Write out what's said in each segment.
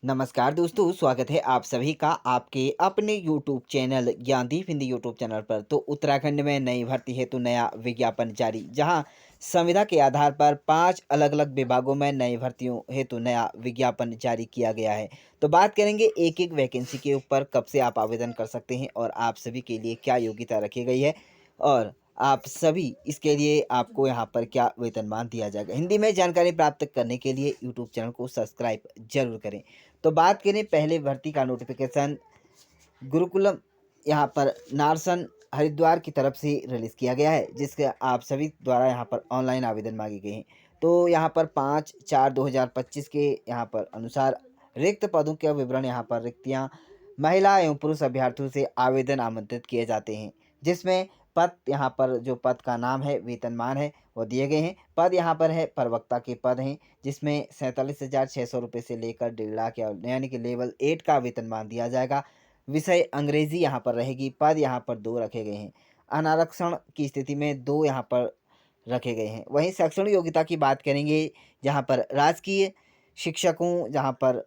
नमस्कार दोस्तों, स्वागत है आप सभी का आपके अपने YouTube channel Gyandeep Hindi YouTube channel पर। तो उत्तराखंड में नई भर्ती हेतु नया विज्ञापन जारी, जहां संविदा के आधार पर 5 अलग-अलग विभागों में नई भर्तियों हेतु नया विज्ञापन जारी किया गया है। तो बात करेंगे एक-एक वैकेंसी के ऊपर, कब से आप आवेदन कर सकते हैं और आप सभी के लिए क्या योग्यता रखी गई है और आप सभी इसके लिए आपको यहाँ पर क्या वेतनमान दिया जाएगा। हिंदी में जानकारी प्राप्त करने के लिए यूट्यूब चैनल को सब्सक्राइब ज़रूर करें। तो बात करें पहले भर्ती का नोटिफिकेशन गुरुकुलम यहाँ पर नारसन हरिद्वार की तरफ से रिलीज़ किया गया है, जिसके आप सभी द्वारा यहाँ पर ऑनलाइन आवेदन मांगे गए हैं। तो यहाँ पर 5/4/2025 के यहाँ पर अनुसार रिक्त पदों के विवरण, यहाँ पर रिक्तियाँ महिला एवं पुरुष अभ्यर्थियों से आवेदन आमंत्रित किए जाते हैं, जिसमें पद, यहाँ पर जो पद का नाम है, वेतनमान है, वो दिए गए हैं। पद यहाँ पर है प्रवक्ता के पद हैं, जिसमें 47,600 रुपये से लेकर 1.5 लाख यानी कि लेवल 8 का वेतनमान दिया जाएगा। विषय अंग्रेजी यहाँ पर रहेगी। पद यहाँ पर 2 रखे गए हैं। अनारक्षण की स्थिति में 2 यहाँ पर रखे गए हैं। वहीं शैक्षणिक योग्यता की बात करेंगे, जहाँ पर राजकीय शिक्षकों, जहाँ पर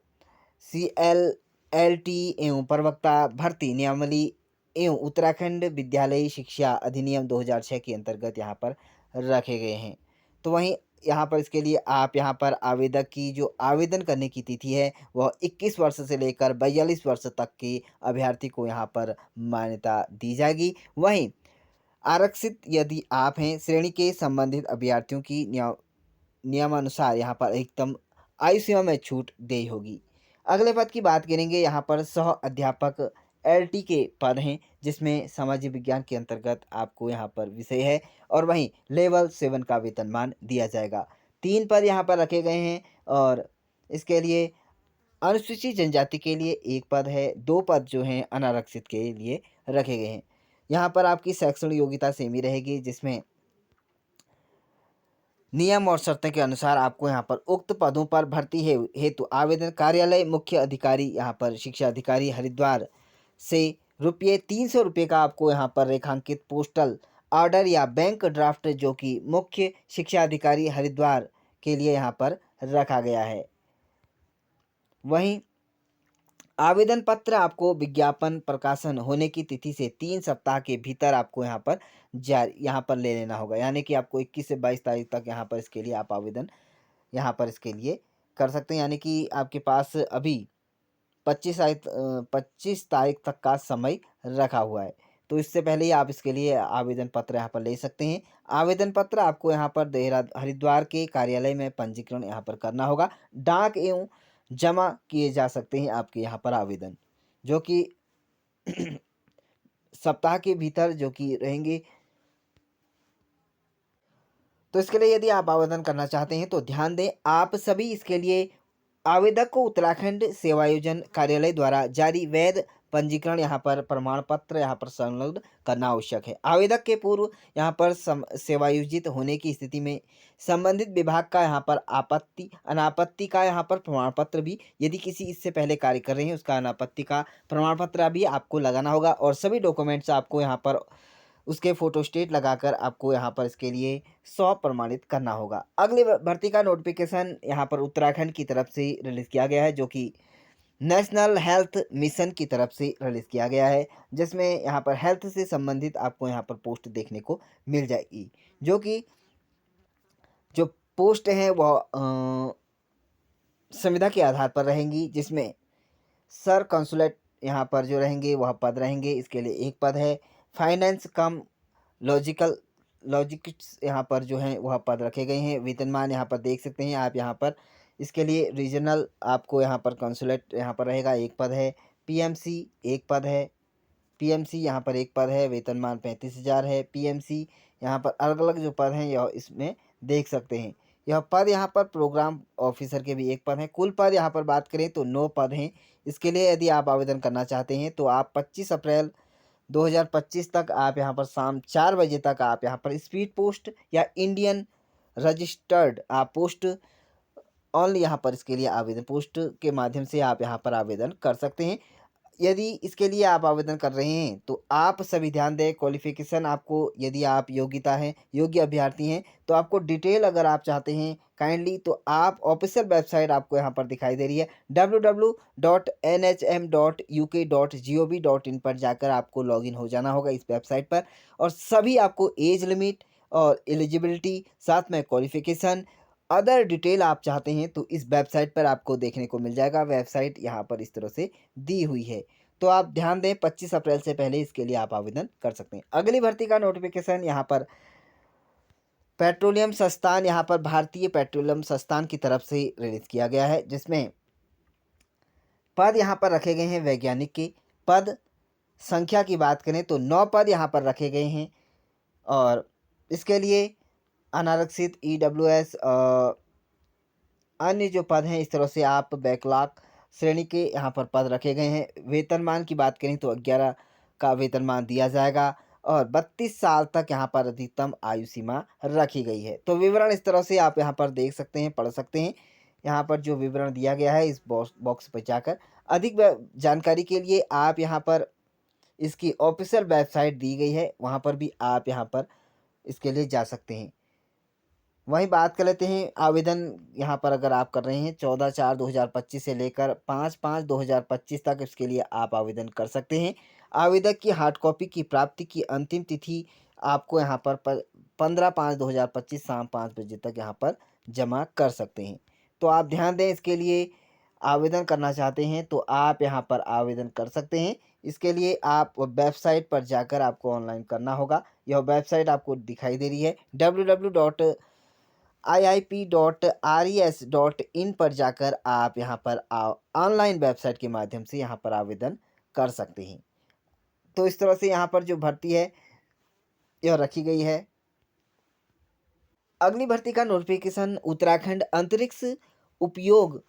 CLLT एवं प्रवक्ता भर्ती नियमावली एवं उत्तराखंड विद्यालयी शिक्षा अधिनियम 2006 के अंतर्गत यहाँ पर रखे गए हैं। तो वहीं यहाँ पर इसके लिए आप यहाँ पर आवेदक की जो आवेदन करने की तिथि है, वह 21 वर्ष से लेकर 42 वर्ष तक के अभ्यर्थी को यहाँ पर मान्यता दी जाएगी। वहीं आरक्षित यदि आप हैं, श्रेणी के संबंधित अभ्यर्थियों की नियमानुसार यहाँ पर अधिकतम आयु सीमा में छूट देनी होगी। अगले पद की बात करेंगे, यहाँ पर सह अध्यापक LT के पद हैं, जिसमें सामाजिक विज्ञान के अंतर्गत आपको यहाँ पर विषय है और वहीं लेवल 7 का वेतनमान दिया जाएगा। 3 पद यहाँ पर रखे गए हैं और इसके लिए अनुसूचित जनजाति के लिए 1 पद है, 2 पद जो हैं अनारक्षित के लिए रखे गए हैं। यहाँ पर आपकी शैक्षणिक योग्यता सेम ही रहेगी, जिसमें नियम और शर्तें के अनुसार आपको यहाँ पर उक्त पदों पर भर्ती हेतु आवेदन कार्यालय मुख्य अधिकारी, यहाँ पर शिक्षा अधिकारी हरिद्वार से ₹300 का आपको यहाँ पर रेखांकित पोस्टल ऑर्डर या बैंक ड्राफ्ट, जो कि मुख्य शिक्षा अधिकारी हरिद्वार के लिए यहाँ पर रखा गया है। वहीं आवेदन पत्र आपको विज्ञापन प्रकाशन होने की तिथि से 3 सप्ताह के भीतर आपको यहाँ पर ले लेना होगा। यानी कि आपको 21 से 22 तारीख तक यहाँ पर इसके लिए आप आवेदन यहाँ पर इसके लिए कर सकते हैं। यानी कि आपके पास अभी 25 तारीख तक का समय रखा हुआ है। तो इससे पहले ही आप इसके लिए आवेदन पत्र यहाँ पर ले सकते हैं। आवेदन पत्र आपको यहाँ पर हरिद्वार के कार्यालय में पंजीकरण यहाँ पर करना होगा। डाक एवं जमा किए जा सकते हैं आपके यहाँ पर आवेदन, जो कि सप्ताह के भीतर जो कि रहेंगे। तो इसके लिए यदि आप आवेदन करना चाहते हैं तो ध्यान दें, आप सभी इसके लिए आवेदक को उत्तराखंड सेवायोजन कार्यालय द्वारा जारी वैध पंजीकरण यहाँ पर प्रमाण पत्र यहाँ पर संलग्न करना आवश्यक है। आवेदक के पूर्व यहाँ पर सेवायोजित होने की स्थिति में संबंधित विभाग का यहाँ पर आपत्ति अनापत्ति का यहाँ पर प्रमाण पत्र भी, यदि किसी इससे पहले कार्य कर रहे हैं, उसका अनापत्ति का प्रमाण पत्र भी आपको लगाना होगा और सभी डॉक्यूमेंट्स आपको यहाँ पर उसके फोटोस्टेट लगाकर आपको यहाँ पर इसके लिए 100 प्रमाणित करना होगा। अगली भर्ती का नोटिफिकेशन यहाँ पर उत्तराखंड की तरफ से रिलीज़ किया गया है, जो कि नेशनल हेल्थ मिशन की तरफ से रिलीज़ किया गया है, जिसमें यहाँ पर हेल्थ से संबंधित आपको यहाँ पर पोस्ट देखने को मिल जाएगी। जो कि जो पोस्ट है वह संविदा के आधार पर रहेंगी, जिसमें सर कंसुलेट यहाँ पर जो रहेंगे वह पद रहेंगे। इसके लिए 1 पद है। फाइनेंस कम लॉजिक्स यहाँ पर जो हैं वह पद रखे गए हैं। वेतनमान यहाँ पर देख सकते हैं आप। यहाँ पर इसके लिए रीजनल आपको यहाँ पर कंसुलेट यहाँ पर रहेगा, 1 पद है। PMC 1 पद है। PMC यहाँ पर 1 पद है, वेतनमान 35,000 है। PMC यहाँ पर अलग अलग जो पद हैं यह इसमें देख सकते हैं। यह पद यहाँ पर प्रोग्राम ऑफिसर के भी 1 पद हैं। कुल पद यहाँ पर बात करें तो 9 पद हैं। इसके लिए यदि आप आवेदन करना चाहते हैं तो आप 25 अप्रैल 2025 तक आप यहाँ पर शाम 4 बजे तक आप यहाँ पर स्पीड पोस्ट या इंडियन रजिस्टर्ड आप पोस्ट ऑनली यहाँ पर इसके लिए आवेदन पोस्ट के माध्यम से आप यहाँ पर आवेदन कर सकते हैं। यदि इसके लिए आप आवेदन कर रहे हैं तो आप सभी ध्यान दें, क्वालिफिकेशन आपको, यदि आप योग्यता हैं, योग्य अभ्यर्थी हैं, तो आपको डिटेल अगर आप चाहते हैं काइंडली, तो आप ऑफिशियल वेबसाइट आपको यहाँ पर दिखाई दे रही है www.nhm.uk.gov.in पर जाकर आपको लॉगिन हो जाना होगा इस वेबसाइट पर। और सभी आपको एज लिमिट और एलिजिबिलिटी, साथ में क्वालिफिकेशन, अदर डिटेल आप चाहते हैं तो इस वेबसाइट पर आपको देखने को मिल जाएगा। वेबसाइट यहाँ पर इस तरह से दी हुई है, तो आप ध्यान दें 25 अप्रैल से पहले इसके लिए आप आवेदन कर सकते हैं। अगली भर्ती का नोटिफिकेशन यहाँ पर पेट्रोलियम संस्थान, यहाँ पर भारतीय पेट्रोलियम संस्थान की तरफ से रिलीज किया गया है, जिसमें पद यहाँ पर रखे गए हैं वैज्ञानिक के। पद संख्या की बात करें तो 9 पद यहाँ पर रखे गए हैं, और इसके लिए अनारक्षित, ईडब्ल्यूएस, अन्य जो पद हैं इस तरह से आप बैकलॉग श्रेणी के यहाँ पर पद रखे गए हैं। वेतनमान की बात करें तो 11 का वेतनमान दिया जाएगा, और 32 साल तक यहाँ पर अधिकतम आयु सीमा रखी गई है। तो विवरण इस तरह से आप यहाँ पर देख सकते हैं, पढ़ सकते हैं। यहाँ पर जो विवरण दिया गया है इस बॉक्स पर जाकर अधिक जानकारी के लिए आप यहाँ पर इसकी ऑफिशियल वेबसाइट दी गई है, वहाँ पर भी आप यहाँ पर इसके लिए जा सकते हैं। वहीं बात कर लेते हैं आवेदन, यहाँ पर अगर आप कर रहे हैं 14/4/2025 से लेकर 5/5/2025 तक इसके लिए आप आवेदन कर सकते हैं। आवेदक की हार्ड कॉपी की प्राप्ति की अंतिम तिथि आपको यहाँ पर 15/5/2025 शाम 5 बजे तक यहाँ पर जमा कर सकते हैं। तो आप ध्यान दें, इसके लिए आवेदन करना चाहते हैं तो आप यहाँ पर आवेदन कर सकते हैं। इसके लिए आप वेबसाइट पर जाकर आपको ऑनलाइन करना होगा। यह वेबसाइट आपको दिखाई दे रही है www.iip.res.in पर जाकर आप यहाँ पर ऑनलाइन वेबसाइट के माध्यम से यहाँ पर आवेदन कर सकते हैं। तो इस तरह से यहाँ पर जो भर्ती है यह रखी गई है। अगली भर्ती का नोटिफिकेशन उत्तराखंड अंतरिक्ष उपयोग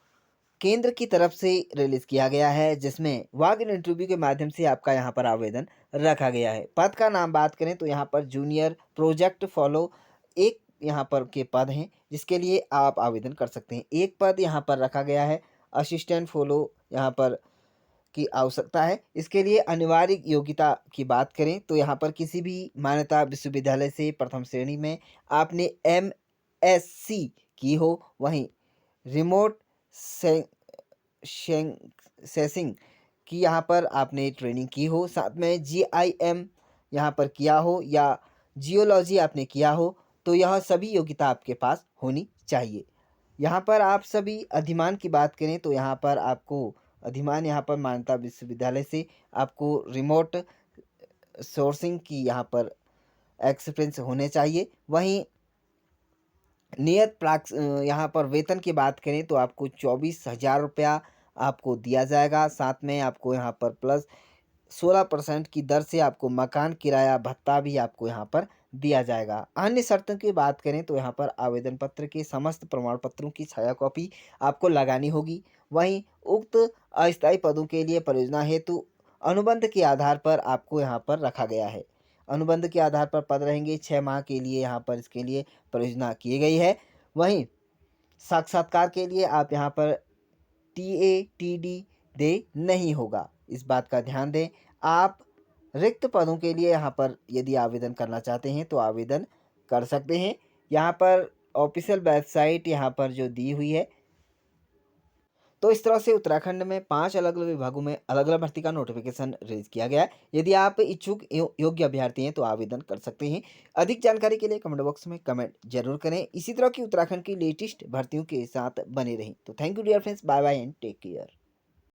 केंद्र की तरफ से रिलीज किया गया है, जिसमें वॉक इन इंटरव्यू के माध्यम से आपका यहाँ पर आवेदन रखा गया है। पद का नाम बात करें तो यहाँ पर जूनियर प्रोजेक्ट फॉलो एक यहाँ पर के पद हैं, जिसके लिए आप आवेदन कर सकते हैं। एक पद यहाँ पर रखा गया है असिस्टेंट फॉलो यहाँ पर की आवश्यकता है। इसके लिए अनिवार्य योग्यता की बात करें तो यहाँ पर किसी भी मान्यता विश्वविद्यालय से प्रथम श्रेणी में आपने MSc की हो, वहीं रिमोट सेंसिंग की यहाँ पर आपने ट्रेनिंग की हो, साथ में GIM यहाँ पर किया हो या जियोलॉजी आपने किया हो, तो यह सभी योग्यता आपके पास होनी चाहिए। यहाँ पर आप सभी अधिमान की बात करें तो यहाँ पर आपको अधिमान यहाँ पर मान्यता विश्वविद्यालय से आपको रिमोट सोर्सिंग की यहाँ पर एक्सपीरियंस होने चाहिए। वहीं नियत यहाँ पर वेतन की बात करें तो आपको 24,000 रुपया आपको दिया जाएगा, साथ में आपको यहाँ पर प्लस 16% की दर से आपको मकान किराया भत्ता भी आपको यहाँ पर दिया जाएगा। अन्य शर्तों की बात करें तो यहाँ पर आवेदन पत्र के समस्त प्रमाण पत्रों की छाया कॉपी आपको लगानी होगी। वहीं उक्त अस्थायी पदों के लिए परियोजना हेतु अनुबंध के आधार पर आपको यहाँ पर रखा गया है। अनुबंध के आधार पर पद रहेंगे 6 माह के लिए, यहाँ पर इसके लिए परियोजना की गई है। वहीं साक्षात्कार के लिए आप यहाँ पर TATD दे नहीं होगा, इस बात का ध्यान दें। आप रिक्त पदों के लिए यहाँ पर यदि आवेदन करना चाहते हैं तो आवेदन कर सकते हैं। यहाँ पर ऑफिशियल वेबसाइट यहाँ पर जो दी हुई है। तो इस तरह से उत्तराखंड में 5 अलग अलग विभागों में अलग अलग भर्ती का नोटिफिकेशन रिलीज किया गया है। यदि आप इच्छुक योग्य अभ्यर्थी हैं तो आवेदन कर सकते हैं। अधिक जानकारी के लिए कमेंट बॉक्स में कमेंट जरूर करें। इसी तरह की उत्तराखंड की लेटेस्ट भर्तियों के साथ बने रहें। तो thank you dear friends, bye bye and take care.